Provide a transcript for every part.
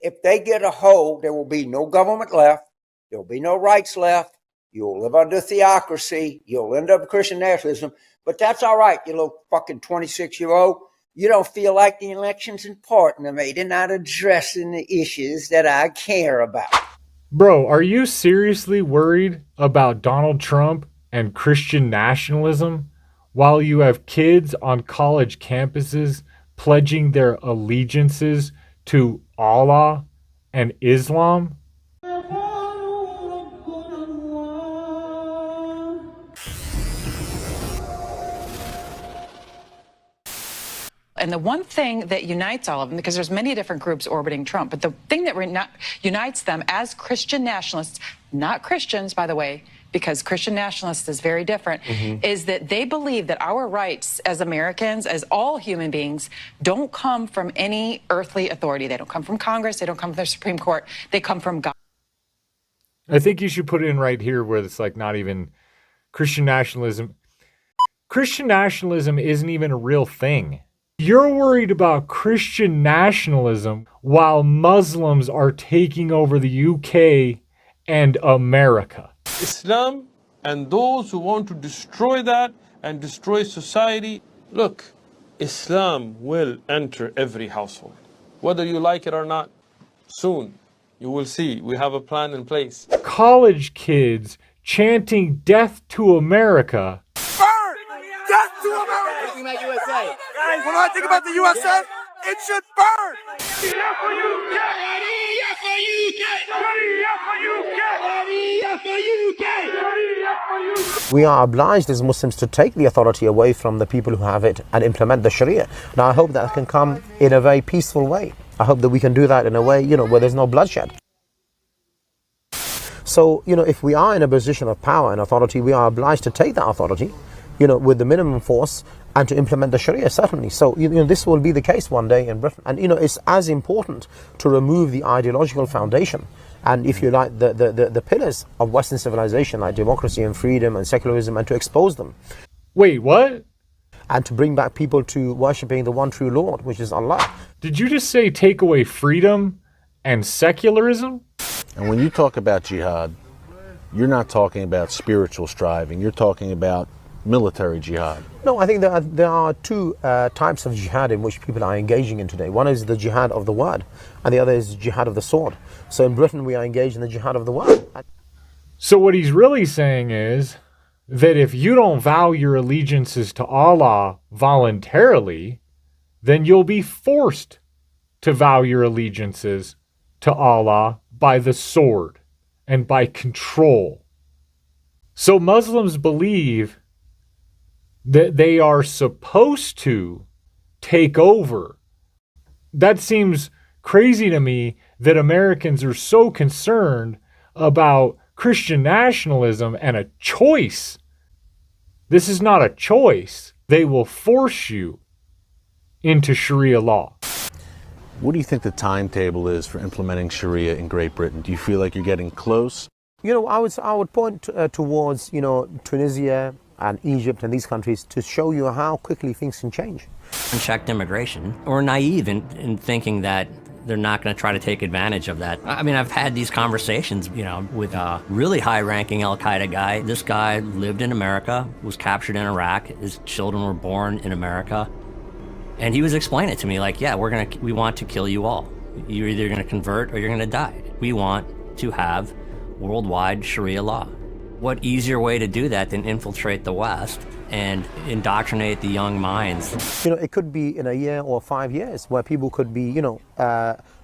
If they get a hold, there will be no government left. There will be no rights left. You'll live under theocracy. You'll end up with Christian nationalism. But that's all right, you little fucking 26-year-old. You don't feel like the election's important to me. They're not addressing the issues that I care about. Bro, are you seriously worried about Donald Trump and Christian nationalism while you have kids on college campuses pledging their allegiances to Allah and Islam? And the one thing that unites all of them, because there's many different groups orbiting Trump, but the thing that unites them as Christian nationalists, not Christians, by the way, because Christian nationalists is very different, is that they believe that our rights as Americans, as all human beings, don't come from any earthly authority. They don't come from Congress. They don't come from the Supreme Court. They come from God. I think you should put it in right here where it's like not even Christian nationalism. Christian nationalism isn't even a real thing. You're worried about Christian nationalism while Muslims are taking over the UK and America. Islam and those who want to destroy that and destroy society, look, Islam will enter every household. Whether you like it or not, soon you will see we have a plan in place. College kids chanting death to America. Burn! Death to America! Think about USA. Guys, when I think about the USA, it should burn! We are obliged as Muslims to take the authority away from the people who have it and implement the Sharia. Now, I hope that can come in a very peaceful way. I hope that we can do that in a way, where there's no bloodshed. So, if we are in a position of power and authority, we are obliged to take that authority, with the minimum force and to implement the Sharia, certainly. So, this will be the case one day in Britain. And, it's as important to remove the ideological foundation and, if you like, the pillars of Western civilization, like democracy and freedom and secularism, and to expose them. Wait, what? And to bring back people to worshipping the one true Lord, which is Allah. Did you just say take away freedom and secularism? And when you talk about jihad, you're not talking about spiritual striving. You're talking about military jihad. No, I think there are two types of jihad in which people are engaging in today. One is the jihad of the word, and the other is jihad of the sword. So in Britain, we are engaged in the jihad of the word. So what he's really saying is that if you don't vow your allegiances to Allah voluntarily, then you'll be forced to vow your allegiances to Allah by the sword and by control. So Muslims believe that they are supposed to take over. That seems crazy to me that Americans are so concerned about Christian nationalism and a choice. This is not a choice. They will force you into Sharia law. What do you think the timetable is for implementing Sharia in Great Britain? Do you feel like you're getting close? I would point towards, Tunisia and Egypt and these countries to show you how quickly things can change. Unchecked immigration, or naive in thinking that they're not going to try to take advantage of that. I mean, I've had these conversations, with a really high-ranking Al-Qaeda guy. This guy lived in America, was captured in Iraq. His children were born in America. And he was explaining it to me like, yeah, we want to kill you all. You're either going to convert or you're going to die. We want to have worldwide Sharia law. What easier way to do that than infiltrate the West and indoctrinate the young minds? It could be in a year or 5 years where people could be,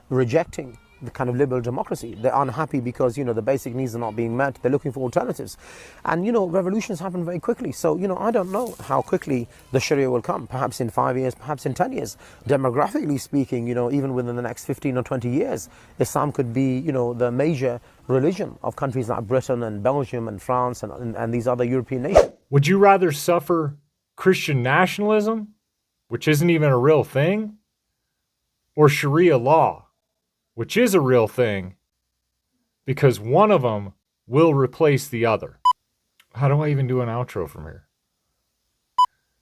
rejecting the kind of liberal democracy. They're unhappy because, the basic needs are not being met. They're looking for alternatives. And, revolutions happen very quickly. So, I don't know how quickly the Sharia will come. Perhaps in 5 years, perhaps in 10 years. Demographically speaking, even within the next 15 or 20 years, Islam could be, the major religion of countries like Britain and Belgium and France and these other European nations. Would you rather suffer Christian nationalism, which isn't even a real thing, or Sharia law, which is a real thing, because one of them will replace the other? How do I even do an outro from here?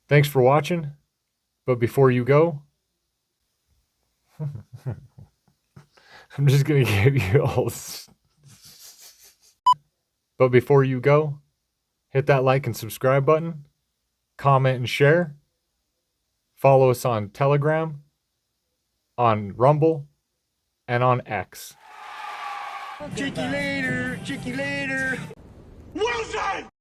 Thanks for watching, but before you go, I'm just going to give you all. But before you go, hit that like and subscribe button, comment and share, follow us on Telegram, on Rumble, and on X. Cheeky later. Wilson!